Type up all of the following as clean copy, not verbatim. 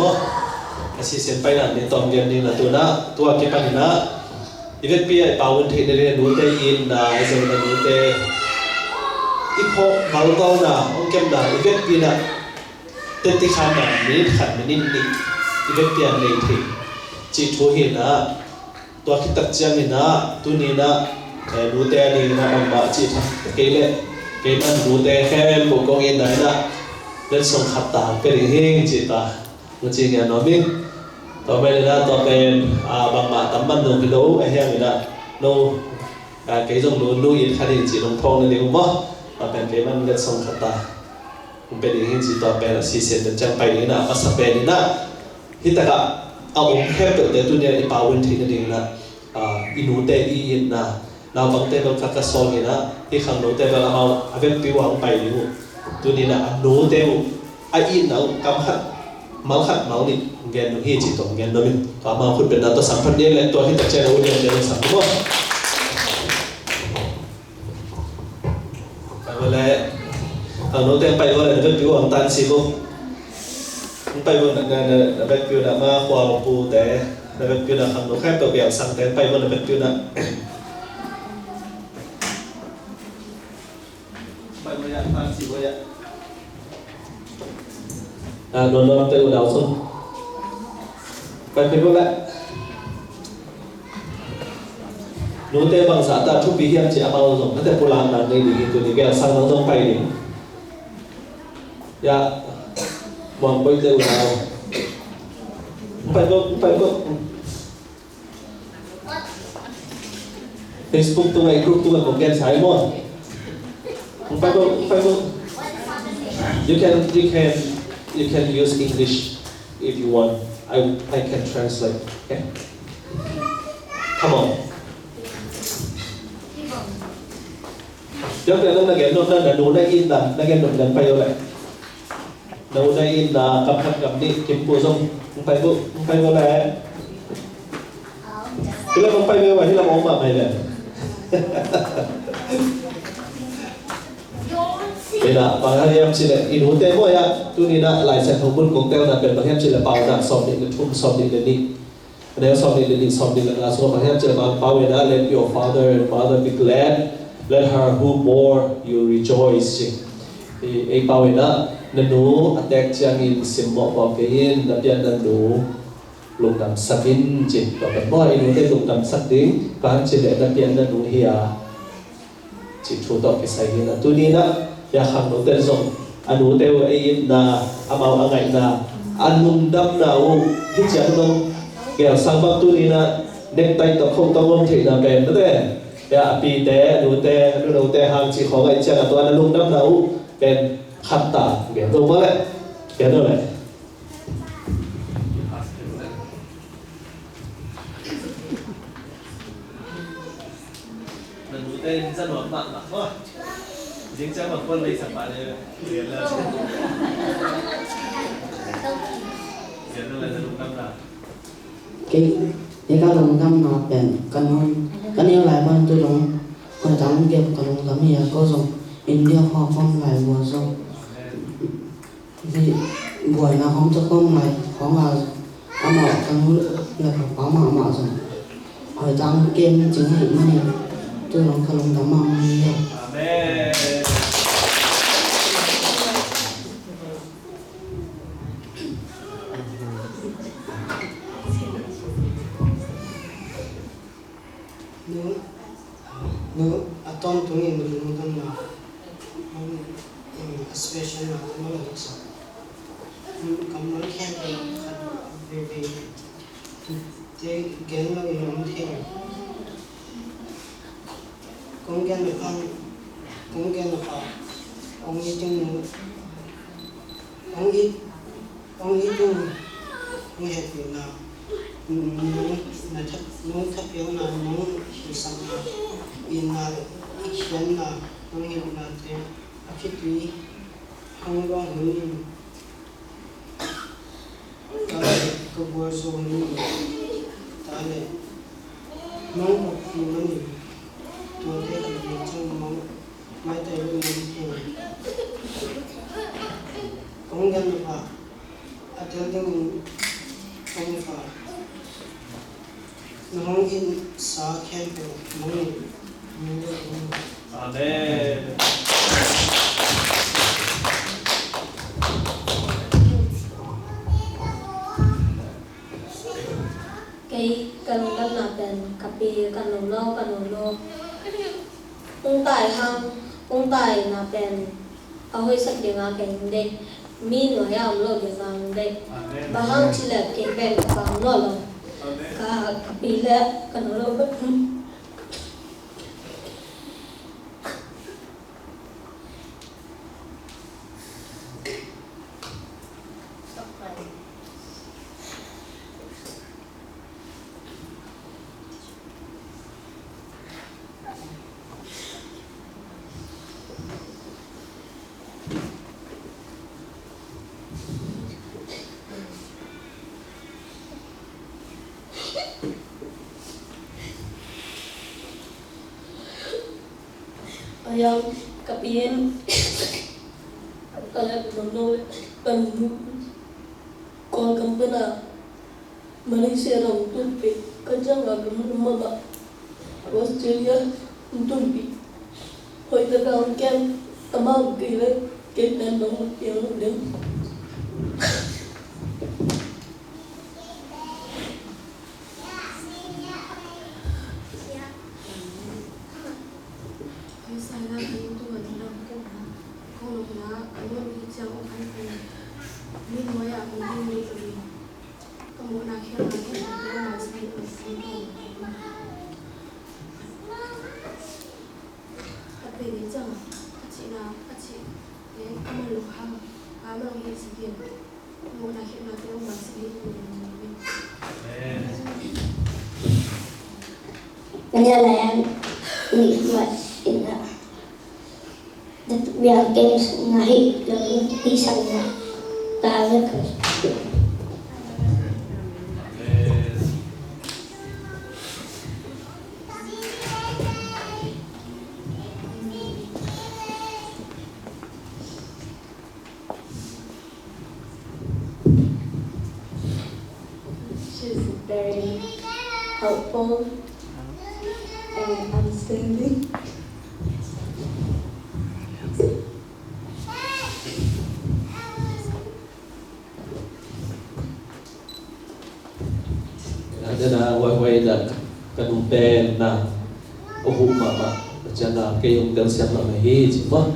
mo assistant pa na ni tom yan ni na tu na tua ke pa na event pi pawon the ne nu te in na ai zo na nu te ipo balto na ong kem na event pi na te ti khan na ni khan ni ni event pi an nei the chi thu hi na tua ki tak chiang ni na tu ni na nu te ni na ma chi tha ke le ke man nu te khem bo kong in na na lên sông khát ta cái gì hên chị ta một chị nghe nói biết tao bây giờ tao bên bằng mạ tắm bắn đồ cái đấu ai heo người ta nô cái dòng nô nuôi ít khai thì chỉ nông thôn này đúng không và bên cái man lên sông khát ta cũng bên gì hên chị tao bên là xí xén được trang bay này na và sắp bên này na hiện tại cả ông khép được để tôi nghe đi bảo vấn thì này là inu te in na nào bằng te bằng các son này na thì khang nô te bằng ao bên piu ang bay đi tu ni na anu teu ai in nau kam khat mau ni gen no hi chi tong gen no min to ma khut ben na to sam phan de le to hi ta che ro gen de sam mo pa le anu te pai ho le de piu ang tan si mo pai ho na be piu na ma khwa pu te na be piu na kham no khaip to biang sang te pai ho na be piu na pai ho ya tan si ho ya nôn nôn tới đầu xuân phải phải vô lại nôn tới bằng giá ta chụp bí hiểm chỉ bao rồi nó tới Poland là đây thì tụi này cái sang nó trong bay đi ya mong bây giờ nào phải vô Facebook tụi này group tụi mình cũng kèn sải luôn phải vô you can use English if you want. I can translate. Okay. Come on. Trước đây nó nghe nó là đủ đây in là nghe nó gần phải rồi. Đủ đây in là cầm khăn cầm đi kiếm của rong không phải vô lại. Cái là không phải vô vậy thì là ông mà mày này. Đây là bằng hai em chỉ là in hút tem thôi ạ. Tu ni là lại sẽ thông minh công teo là bên bằng em chỉ là bảo đảm sòng điện là thùng sòng điện là đi. Nếu sòng điện là số bằng em chỉ là bảo vệ đã let your father and mother be glad, let her who bore you rejoice. Thì ấy bảo vệ đã nên nú attack chiang in sim mọ bảo vệ in là biên nên nú lục đam sắc in chỉ và bên ngoài in cái lục đam sắc tiếng và chỉ để là biên nên nú hia chỉ chủ động cái sai hin là tu ni là ya khang no te zong anu te wa in na amau angai na anum dam na u hi chiang no ke sang bak tu ni na nek tai to khong to ngom thei na ben te ya pi te nu te hang chi kho ngai chiang to anum dam na u ben khat ta ge do ma le ke do le nu te dân nó mặn mà riêng chắc mà quân lấy sản phẩm này liền là lùng năm nào cái lùng năm nào bền cái yêu lại bên tôi lùng hồi tháng kia cái lùng lắm thì có dùng India họ không lại mùa dùng thì buổi nào không cho không lại có mà ăn ở trong là có mà rồi hồi tháng kia chứng hiện mà này tôi lùng cái lùng lắm mà nhiều no atom tung in lung kan na special na mo la sa kam mal khen khat ve te gen la yom the kong gen na pa ong yi tung ong yi tung mo he na nung thap yo na nung hisam na in na ikhian na nung hi na te afitui hang rong hu ta ko bo so ni ta le nung ko fu ni to te ka ni chang mo mai te ni ni kong gan pa attending Tonga. Nong in sa campo mong Amen. cái cần cần làเป็นกับปีกันหลงโลกกันหลงโลกองค์ตายห้างองค์ตายน่ะเป็นเอาให้สักเดียวงาเป็นเด็กมีหน่วยเอาโลกเดียวงาเด็กบางห้างที่แหลกเก่งเป็นบางโลกเรากับปีแล้วกันหลงโลกyang kapien kala dono pan kon kampana Malaysia ram tulpe kajang agam mama Australia tulpe hoi ta kaun kem tamam kile ke tan dong yang dem Penilaian nikmat indah dan biar games naik lebih pisangnya tarik she's very helpful and understanding. Ada na wai da kanung pen na ohu mama jana ke yung del siam na hi chima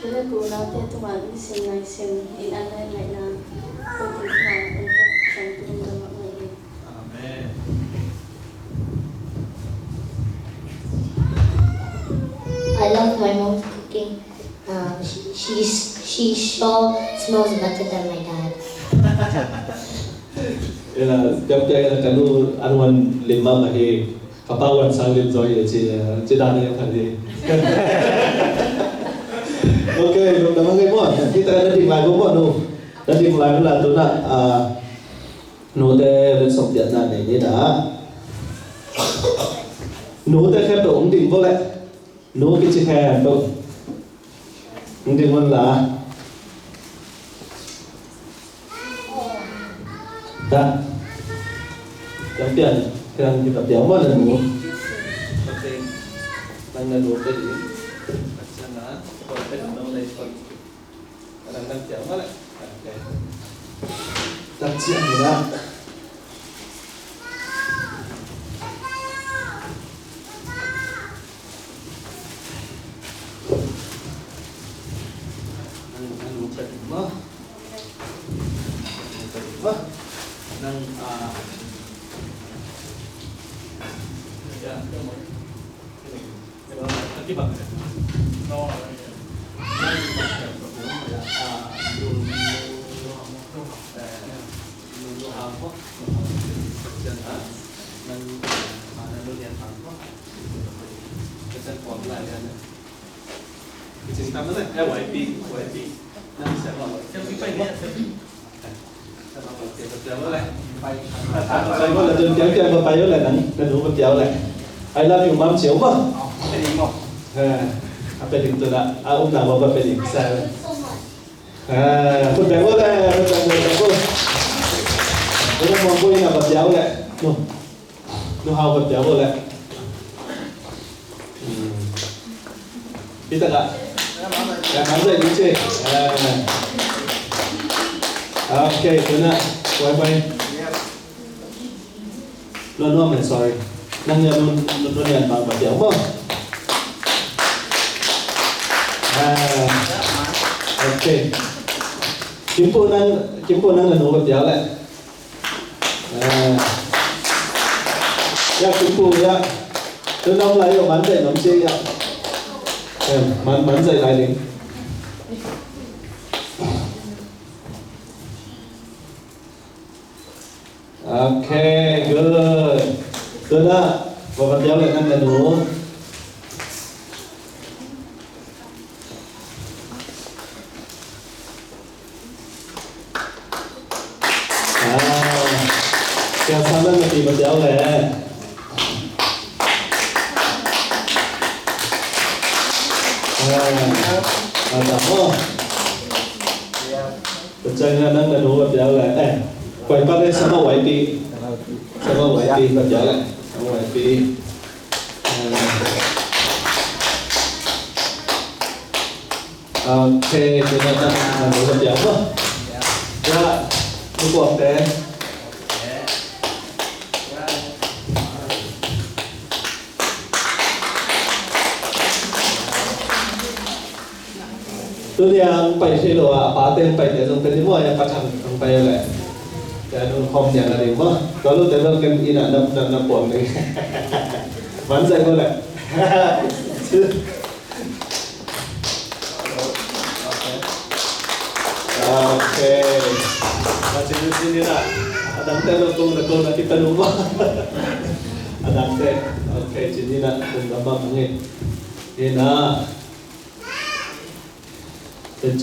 Kita kurang dia tu mari senai sen in anai lai na untuk kita untuk santum dalam lagi. Amen. I love my mom's cooking. She sure smells better than my dad. Ela jam dia kalau anuan lima mahe kapawan sanglim joy je dan yang tadi. Okay, nung naman mo, kita na di bago mo no. Dadi mulai na to na no te ren sok dia na nei da. No te khe to ong ding bo le. No ki chi khe to. Ong ding mon la. Da. Jam pian kan kita pian mo na no. Okay. Nang na no te di. Đặt chuyện người ta năng cái bằng Jadi kami lah, YP, nanti saya bawa. Yang pipa ini, saya bawa dia berjalan lah. Saya bawa lah, jangan jangan berpayah lah, nanti dulu berjalan lah. I love you, mom, siapa? Apa itu lah? Aku nak bawa apa ini? Saya. Pun berjalan lah, berjalan. Kalau mau pun nak berjalan lah, no how berjalan lah. Kita tak? Yang mana ini cik? Okay, benar. Wifi. No, I'm sorry. Nang yan yan bang bayaw mo? Okay. Kimpo nang ano bayaw le. Ya kimpo ya. Tôi nông lại rồi bán dậy nóng chia ya. Bán dậy lại đi. Okay, good. Good đó. Và vật giáo lại năng là đủ. Kaya sana na vật giáo lại. Tama. Percaya năng là đủ vật giáo lại. Quay bắt đây sama YP. Sama YP vật giáo lại. Sama YP. Okay, kita nak buat apa? Ya, cukup deh. Tôi yang phải chế độ ba tên phải để dùng tên gì mà yang phát hành không phải là để nó không nhận là điểm mà có lúc để nó cái in là nằm buồn này vẫn dậy thôi lại ok và sini lah ada tên là con là kita lupa ada tên ok sini lah cùng gambar mungkin ini